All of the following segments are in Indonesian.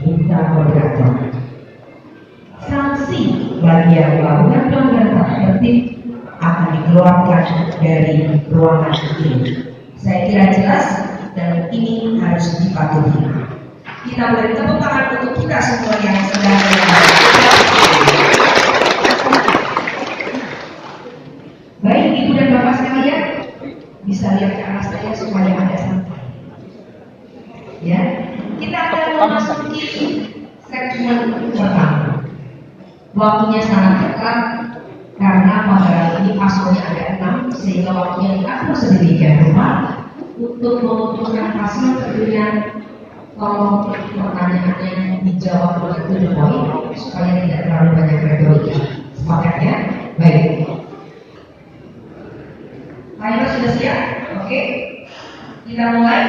bisa moderator. Sanksi bagi yang melakukan pelanggaran tata tertib akan dikeluarkan dari ruangan ini. Saya kira jelas dan ini harus dipatuhi. Kita beri tepuk tangan untuk kita semua yang sedang baik ibu dan bapak sekalian, bisa lihat ke arah saya supaya ada santai. Ya, kita akan memasuki segmen pertama. Waktunya sangat ketat karena pada ini paslonnya ada 6 sehingga waktunya diatur sedemikian rupa untuk memutuskan paslon tentunya. Tolong pertanyaannya dijawab dengan to the point supaya tidak terlalu banyak retorika. Sepakat ya? Baik. Timer sudah siap? Oke. Kita mulai.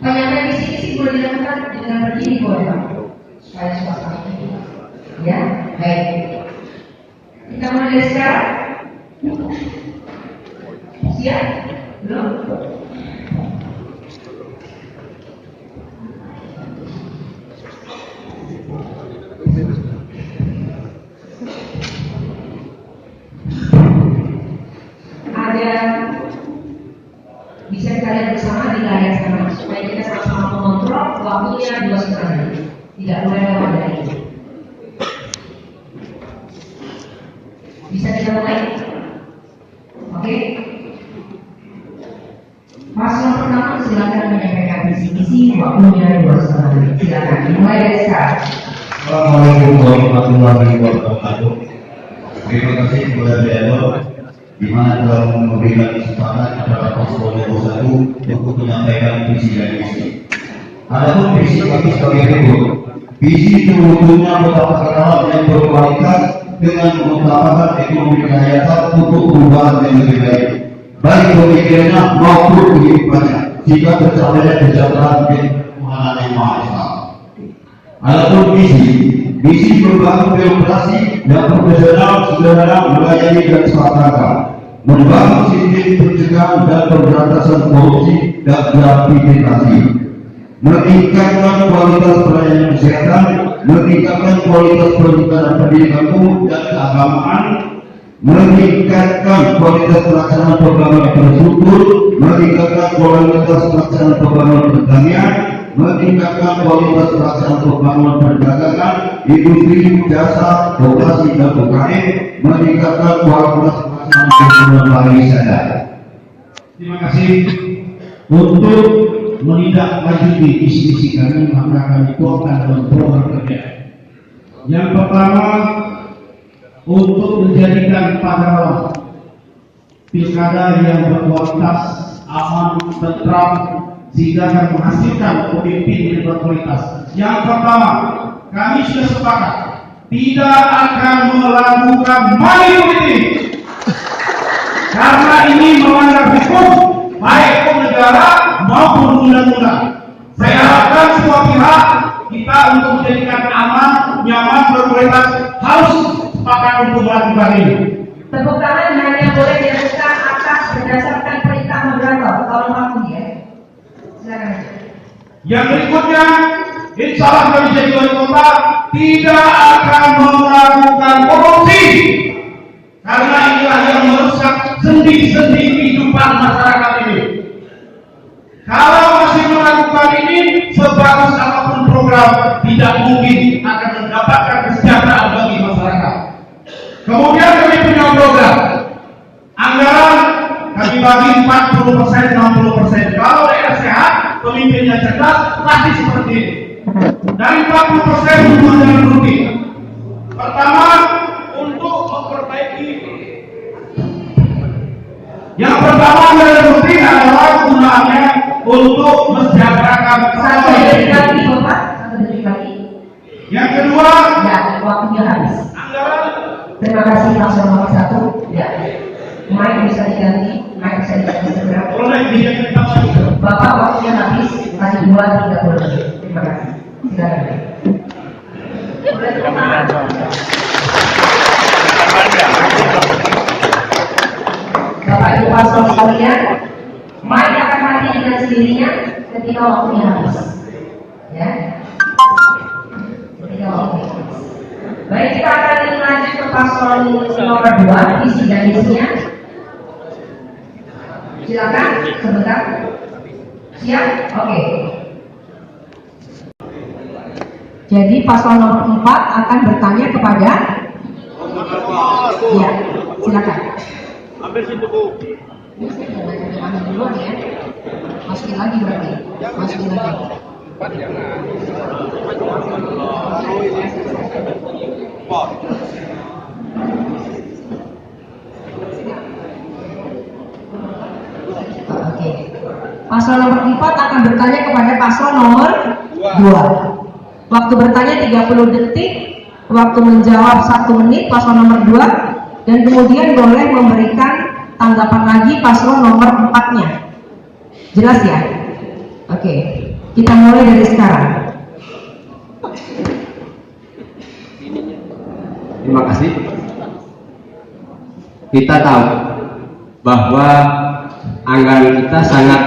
Penyampaian visi-misi boleh dilakukan dengan berdiri boleh Pak? Supaya suasananya enak. Ya, baik. Kita mulai dari sekarang. Siap? Belum? Bisa kita lihat bersama di layar sana supaya kita sama-sama mengontrol waktunya 2,5 menit. Tidak boleh lewat dari itu. Bisa kita mulai? Oke. Paslon pertama silakan menyampaikan visi-misi waktunya 2,5 menit. Silakan dimulai dari sekarang. Assalamualaikum warahmatullahi wabarakatuh. Terima kasih kepada Dialog di mana telah memberikan kesempatan kepada paslon 1 untuk menyampaikan visi dan misi. Adapun visi kami sebagai berikut. Visi terwujudnya kota Pekalongan yang berkualitas dengan mengutamakan ekonomi kerakyatan untuk perubahan yang lebih baik, baik pemikirannya maupun kehidupannya, jika tercapainya kesejahteraan dan Tuhan yang Maha Esa. Adapun misi membangun demokrasi yang profesional, sederhana, melayani dan swadaya, membangun sistem pencegahan dan pemberantasan korupsi dan gratifikasi, meningkatkan kualitas pelayanan kesehatan, meningkatkan kualitas pendidikan dan pendidikan umum dan keagamaan, meningkatkan kualitas pelaksanaan pembangunan infrastruktur, meningkatkan kualitas pelaksanaan pembangunan pertanian, meningkatkan kualitas pelaksanaan pembangunan perdagangan, industri, jasa, koperasi dan UKM, meningkatkan kualitas pelaksanaan pembangunan pariwisata. Terima kasih. Untuk menindaklanjuti visi kami, maka kami akan memprogram kerja. Yang pertama, untuk menjadikan Pekalongan pilkada yang berkualitas, aman, tentram, sehingga akan menghasilkan pemimpin yang berkualitas. Yang pertama, kami sudah sepakat tidak akan melakukan money politik karena ini melanggar hukum, baik hukum negara maupun undang-undang. Saya harapkan semua pihak kita untuk menjadikan aman, nyaman, berkualitas harus sepakat untuk melakukan ini. Tepuk tangan hanya boleh dilakukan atas berdasarkan perintah moderator. Tolong waktu ya. Silakan. Yang berikutnya, insya Allah kami jadi wali kota tidak akan melakukan korupsi karena inilah yang merusak sendi-sendi kehidupan masyarakat ini. Kalau masih melakukan ini, sebagus apapun program, tidak mungkin akan mendapatkan kesejahteraan bagi masyarakat. Kemudian kami punya program anggaran kami bagi 40%, 60%. Kalau daerah sehat, pemimpinnya cerdas, pasti seperti ini. Dari 40% untuk anggaran rutin. Pertama, untuk memperbaiki. Yang pertama anggaran rutin adalah gunaannya untuk mensejahterakan Satu detik lagi Bapak, 1 detik lagi. Yang kedua, ya waktunya habis. anggaran. Terima kasih paslon nomor 1. Ya, mic bisa diganti, mic bisa diganti segera. Bapak waktunya habis, tadi 2:30. Terima kasih. Silakan. Boleh tepuk tangan. Bapak Ibu paslon sekalian, mic akan mati dengan sendirinya ketika waktunya habis. paslon nomor 2 visi dan misinya. Silakan sebentar. Siap? Oke. Jadi paslon nomor 4 akan bertanya kepada. Ya, silakan. Ambil situ, Bu. Ambil duluan ya. Masukin lagi berarti. Masukin lagi. Oke. Paslon nomor 4 akan bertanya kepada paslon nomor 2. Waktu bertanya 30 detik, waktu menjawab 1 menit paslon nomor 2, dan kemudian boleh memberikan tanggapan lagi paslon nomor 4-nya. Jelas ya? Oke. Kita mulai dari sekarang. Terima kasih. Kita tahu bahwa anggaran kita sangat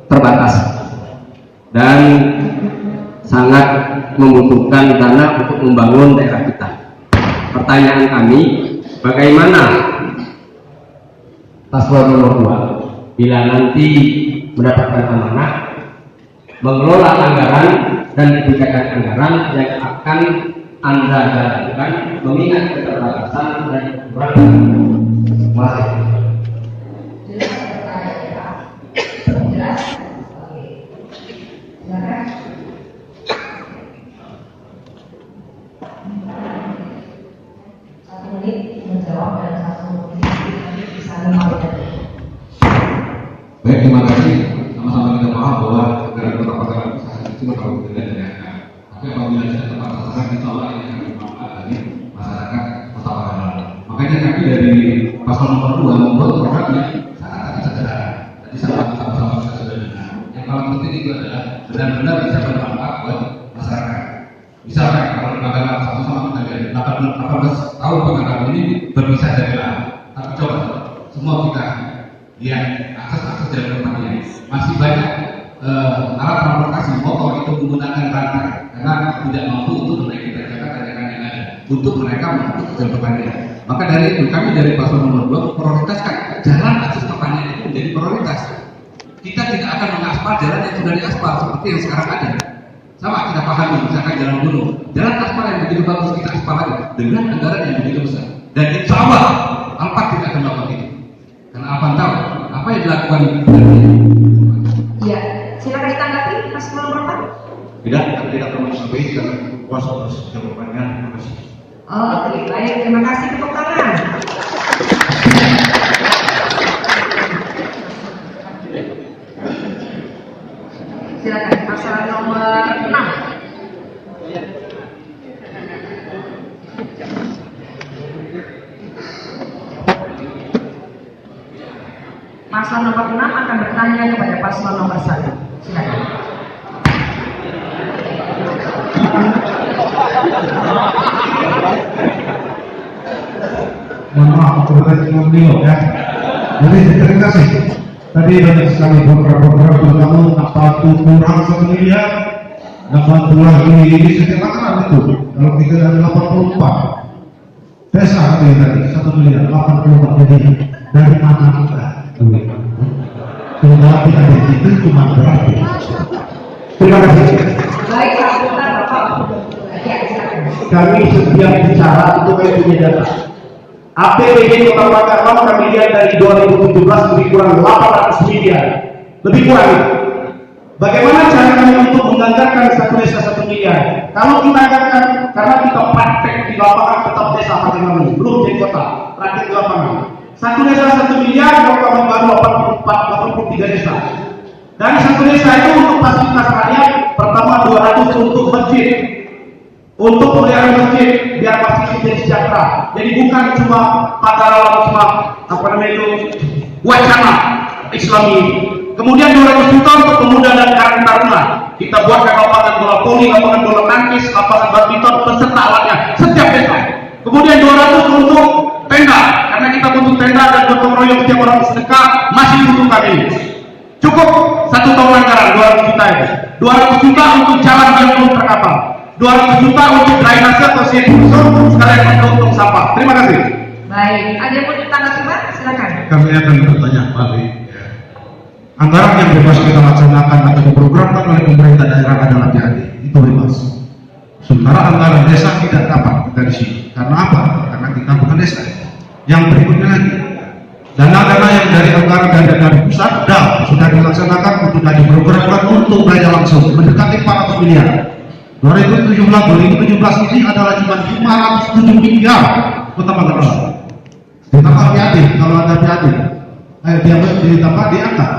terbatas dan sangat membutuhkan dana untuk membangun daerah kita. Pertanyaan kami, bagaimana paslon nomor 2 bila nanti mendapatkan amanah mengelola anggaran dan kebijakan anggaran yang akan Anda jalankan mengingat keterbatasan dan kekurangan masih. Jelas? Oke. Silakan. Satu menit menjawab dan 1 menit bisa 5 menit. Baik, terima kasih. Sama-sama kita paham bahwa anggaran kota Pasaran sangat kecil kalau tidak diangkat. Tapi apabila kita tepat sasaran, insya Allah ini akan bermanfaat bagi masyarakat kota Pasaran. Makanya kami dari paslon nomor 2 membuat program yang sangat sederhana. Tadi sama-sama kita sudah dengar. Yang paling penting itu adalah benar-benar bisa bermanfaat buat masyarakat. Misalnya kalau penganggaran sama-sama kita lihat 18 tahun penganggaran ini berpisah dari lahan. Tapi coba semua kita lihat akses jalan pertanian masih banyak alat transportasi motor itu menggunakan rantai karena tidak mampu untuk menaiki tanjakan yang ada untuk mereka menuju jalan pertanian. Maka dari itu kami dari paslon nomor 2 memprioritaskan jalan akses pertanian itu menjadi prioritas. Kita tidak akan mengaspal jalan yang sudah diaspal seperti yang sekarang ada. Sama kita pahami misalkan jalan gunung, jalan aspal yang begitu bagus kita aspal lagi dengan anggaran yang begitu besar. Dan insya Allah Alphard tidak akan melakukan itu. Karena Alphard tahu apa yang dilakukan. Ya, silakan ditanggapi paslon nomor 4. Tidak termasuk karena kuasa atas jawabannya. Terima kasih. Oke, baik. Terima kasih, tepuk tangan. Silakan paslon nomor 6. Paslon nomor 6 akan bertanya kepada paslon nomor 1. Silakan. Mohon maaf, kebetulan cuma beliau ya. Jadi terima kasih. Tadi banyak sekali program-program terutama apa tuh kurang 1 miliar, dapat pulang ini setiap anggaran itu. Kalau kita ada 84 desa tadi 1 miliar 84 jadi dari mana kita? Sudah tidak ada itu cuma berarti. Terima kasih. Baik, Pak Bukan, Bapak. Ya, silakan. Kami setiap bicara itu kami punya data. APBD Kota Pakarman kami lihat dari 2017 lebih kurang 800 miliar, lebih kurang itu. Bagaimana cara kami untuk menganggarkan satu desa 1 miliar? Kalau kita anggarkan, karena kita praktek di lapangan tetap desa Pakarman, belum jadi kota, praktek di lapangan. Satu desa 1 miliar, kalau kami baru 83 desa. Dari satu desa itu untuk fasilitas rakyat, pertama 200 untuk masjid, untuk pemeliharaan masjid biar masjid sejahtera. Jadi bukan cuma Pakarman cuma apa namanya itu wacana Islami. Kemudian 200 juta untuk pemuda dan karang taruna. Kita buatkan lapangan bola voli, lapangan bola tangkis, lapangan badminton beserta alatnya setiap desa. Kemudian 200 untuk tenda, karena kita butuh tenda dan gotong royong setiap orang sedekah masih butuh kami. Cukup 1 tahun anggaran 200 juta itu. 200 juta untuk jalan yang belum terkapal. 200 juta untuk drainase atau sirkusur sekalian untuk sampah. Terima kasih. Baik, ada yang mau ditanggapi Pak? Silakan. Kami akan bertanya balik. Anggaran yang bebas kita laksanakan atau diprogramkan oleh pemerintah daerah adalah PAD, itu bebas. Sementara anggaran desa tidak dapat kita di sini. Karena apa? Karena kita bukan desa. Yang berikutnya lagi, dana-dana yang dari anggaran dan dari pusat sudah dilaksanakan untuk diprogramkan untuk belanja langsung mendekati 400 miliar. 2017 ini adalah cuma 507 miliar Kota Magelang. Ditambah PAD, kalau ada PAD, dia ditambah diangkat.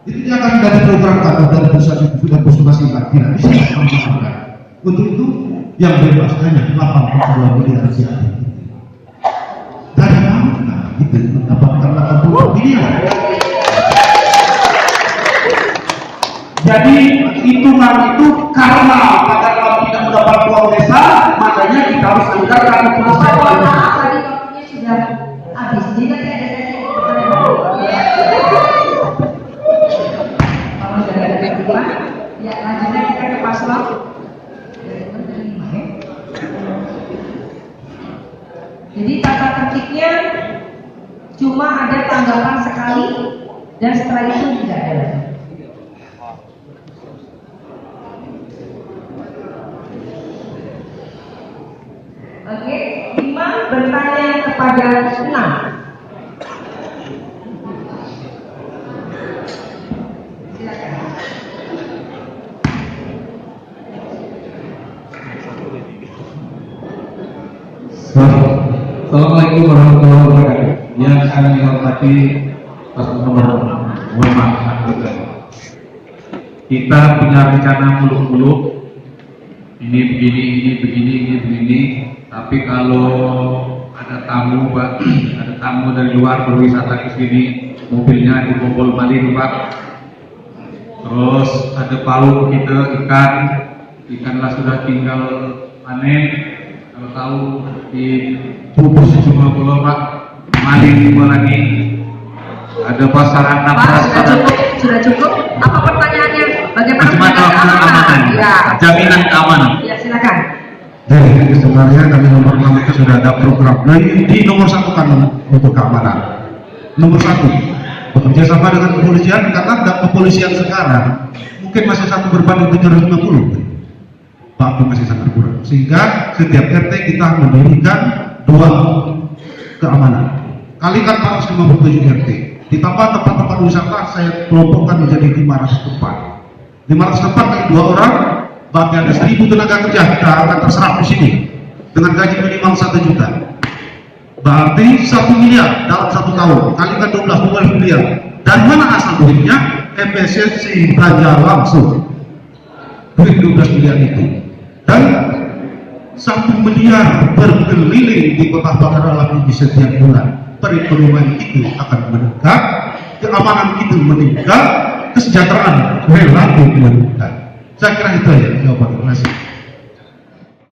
Itu dia akan dari program atau dari pusat itu sudah konsultasikan, tidak bisa melakukan. Untuk itu yang bebas hanya 82 miliar PAD. Dari mana itu mendapatkan 80 miliar? Jadi hitungan itu karena kalau tidak mendapat uang desa, makanya kita harus anggarkan untuk Bapak, mohon maaf, tadi waktunya sudah habis. Jadi nanti ada sesi pertanyaan. Kalau sudah ada kedua, ya lanjutnya kita ke paslon. Jadi tata tertibnya cuma ada tanggapan sekali dan setelah itu tidak ada lagi. Oke, 5 bertanya kepada 6. Silakan. Assalamualaikum warahmatullahi wabarakatuh. Yang kami hormati paslon nomor, mohon maaf, kita punya rencana muluk-muluk. Ini begini. Tapi kalau ada tamu, Pak, ada tamu dari luar berwisata ke sini, mobilnya dibobol malin, Pak. Terus ada palu kita ikanlah sudah tinggal panen. Kalau tahu di bubur sejumlah pulau, Pak, malin juga lagi. Ada pasaran nafas. Sudah cukup. Apa pertanyaannya? Bagaimana keamanan? Ya. Jaminan keamanan. Ya, silakan. Jadi sebenarnya kami nomor 6 itu sudah ada program. Nah, di nomor 1 kan untuk keamanan. Nomor 1 bekerja sama dengan kepolisian, karena kepolisian sekarang mungkin masih 1 berbanding 750. Pak, masih sangat kurang. Sehingga setiap RT kita mendirikan 2 keamanan. Kalikan 457 RT. Ditambah tempat-tempat wisata saya kelompokkan menjadi 500 tempat. 500 tempat kali 2 orang, berarti ada 1000 tenaga kerja kita akan terserap di sini dengan gaji minimal 1 juta. Berarti 1 miliar dalam 1 tahun. Kalikan 12 miliar. Dari mana asal duitnya? efisiensi belanja langsung. Duit 12 miliar itu. Dan 1 miliar berkeliling di kota Bakarala di setiap bulan. Perekonomian itu akan meningkat, keamanan itu meningkat, kesejahteraan relatif meningkat. Saya kira itu ya jawaban. Terima kasih.